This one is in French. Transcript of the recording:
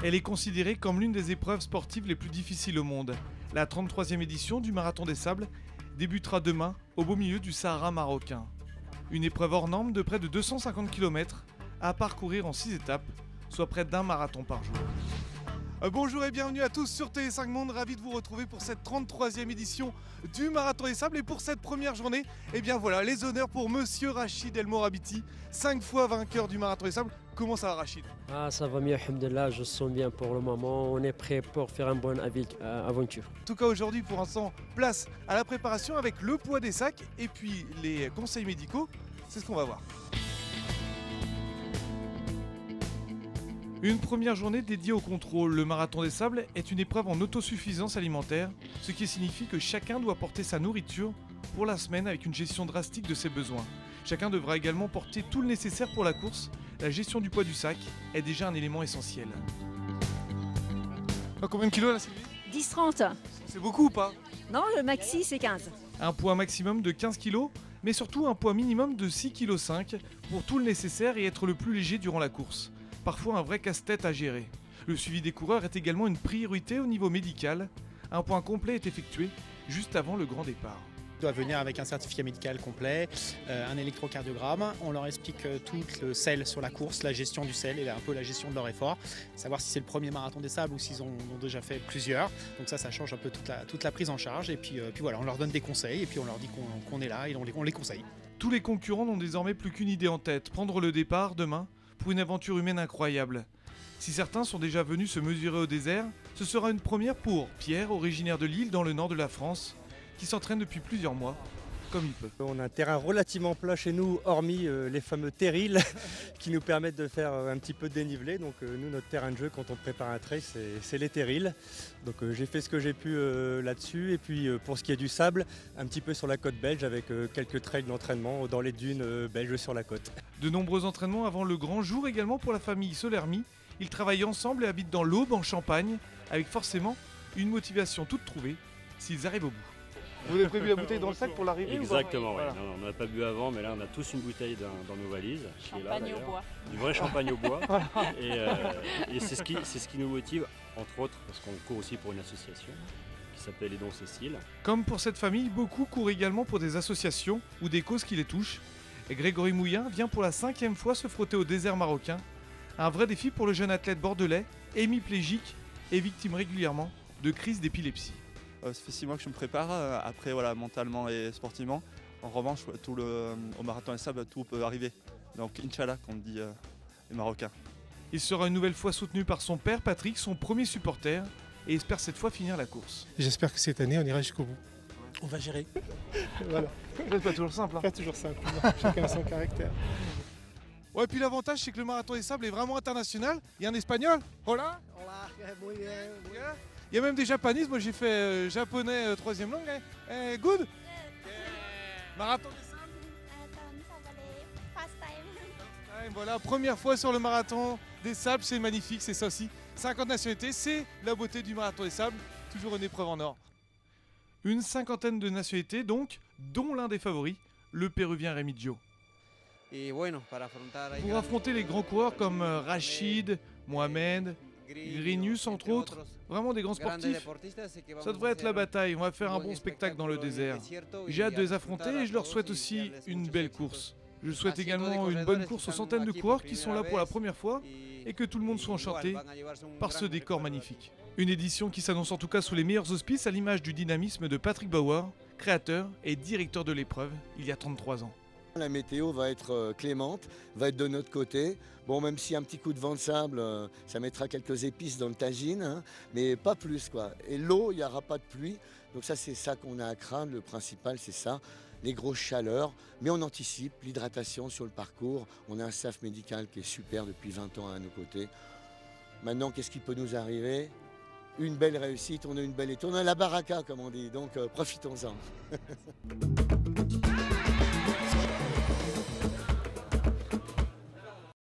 Elle est considérée comme l'une des épreuves sportives les plus difficiles au monde. La 33e édition du Marathon des Sables débutera demain au beau milieu du Sahara marocain. Une épreuve hors norme de près de 250 km à parcourir en 6 étapes, soit près d'un marathon par jour. Bonjour et bienvenue à tous sur Télé5 Monde, ravi de vous retrouver pour cette 33e édition du Marathon des Sables. Et pour cette première journée, eh bien voilà, les honneurs pour Monsieur Rachid El Morabiti, 5 fois vainqueur du Marathon des Sables. Comment ça va Rachid? Ça va mieux, alhamdoulilah, je sens bien pour le moment, on est prêt pour faire une bonne aventure. En tout cas aujourd'hui, pour l'instant, place à la préparation avec le poids des sacs et puis les conseils médicaux, c'est ce qu'on va voir. Une première journée dédiée au contrôle. Le Marathon des Sables est une épreuve en autosuffisance alimentaire, ce qui signifie que chacun doit porter sa nourriture pour la semaine avec une gestion drastique de ses besoins. Chacun devra également porter tout le nécessaire pour la course. La gestion du poids du sac est déjà un élément essentiel. Combien de kilos là Sylvie? 10-30. C'est beaucoup ou pas? Non, le maxi c'est 15. Un poids maximum de 15 kg, mais surtout un poids minimum de 6,5 kg pour tout le nécessaire et être le plus léger durant la course. Parfois un vrai casse-tête à gérer. Le suivi des coureurs est également une priorité au niveau médical. Un point complet est effectué juste avant le grand départ. Ils doivent venir avec un certificat médical complet, un électrocardiogramme. On leur explique tout le sel sur la course, la gestion du sel et un peu la gestion de leur effort. Savoir si c'est le premier marathon des sables ou s'ils ont déjà fait plusieurs. Donc ça change un peu toute la prise en charge. Et puis voilà, on leur donne des conseils et puis on leur dit qu'on est là et on les conseille. Tous les concurrents n'ont désormais plus qu'une idée en tête, prendre le départ demain pour une aventure humaine incroyable. Si certains sont déjà venus se mesurer au désert, ce sera une première pour Pierre, originaire de Lille dans le nord de la France, qui s'entraîne depuis plusieurs mois, comme il peut. On a un terrain relativement plat chez nous, hormis les fameux terrils qui nous permettent de faire un petit peu de dénivelé. Donc nous, notre terrain de jeu quand on prépare un trail, c'est les terrils. Donc j'ai fait ce que j'ai pu là-dessus. Et puis pour ce qui est du sable, un petit peu sur la côte belge avec quelques trails d'entraînement dans les dunes belges sur la côte. De nombreux entraînements avant le grand jour également pour la famille Solermi. Ils travaillent ensemble et habitent dans l'Aube en Champagne, avec forcément une motivation toute trouvée s'ils arrivent au bout. Vous avez prévu la bouteille dans le sac pour l'arrivée? Exactement, oui. Voilà. On n'a pas bu avant, mais là on a tous une bouteille dans nos valises. Champagne au bois. Du vrai champagne au bois. Et c'est ce qui nous motive, entre autres, parce qu'on court aussi pour une association qui s'appelle Les Dons Cécile. Comme pour cette famille, beaucoup courent également pour des associations ou des causes qui les touchent. Et Grégory Mouillin vient pour la 5e fois se frotter au désert marocain. Un vrai défi pour le jeune athlète bordelais, hémiplégique et victime régulièrement de crises d'épilepsie. Ça fait 6 mois que je me prépare, après voilà, mentalement et sportivement. En revanche, au Marathon des Sables, tout peut arriver. Donc Inch'Allah, comme dit les Marocains. Il sera une nouvelle fois soutenu par son père Patrick, son premier supporter, et espère cette fois finir la course. J'espère que cette année, on ira jusqu'au bout. On va gérer. Voilà. C'est pas toujours simple. Pas toujours simple. Non. Chacun a son caractère. Ouais, puis l'avantage, c'est que le Marathon des Sables est vraiment international. Il y a un espagnol. Hola. Hola, muy bien. Il y a même des japonistes. Moi, j'ai fait japonais 3e langue. Good. Marathon des Sables. First time. Voilà, première fois sur le Marathon des Sables. C'est magnifique, c'est ça aussi. 50 nationalités, c'est la beauté du Marathon des Sables. Toujours une épreuve en or. Une cinquantaine de nationalités, donc, dont l'un des favoris, le Péruvien Remigio. Pour affronter les grands coureurs comme Rachid, Mohamed, Grinius entre autres, vraiment des grands sportifs, ça devrait être la bataille. On va faire un bon spectacle dans le désert. J'ai hâte de les affronter et je leur souhaite aussi une belle course. Je souhaite également une bonne course aux centaines de coureurs qui sont là pour la première fois et que tout le monde soit enchanté par ce décor magnifique. Une édition qui s'annonce en tout cas sous les meilleurs auspices à l'image du dynamisme de Patrick Bauer, créateur et directeur de l'épreuve il y a 33 ans. La météo va être clémente, va être de notre côté. Bon, même si un petit coup de vent de sable, ça mettra quelques épices dans le tagine, hein, mais pas plus quoi. Et l'eau, il n'y aura pas de pluie. Donc ça, c'est ça qu'on a à craindre. Le principal, c'est ça, les grosses chaleurs. Mais on anticipe l'hydratation sur le parcours. On a un staff médical qui est super depuis 20 ans à nos côtés. Maintenant, qu'est-ce qui peut nous arriver? Une belle réussite, on a une belle étoile. On a la baraka, comme on dit, donc profitons-en.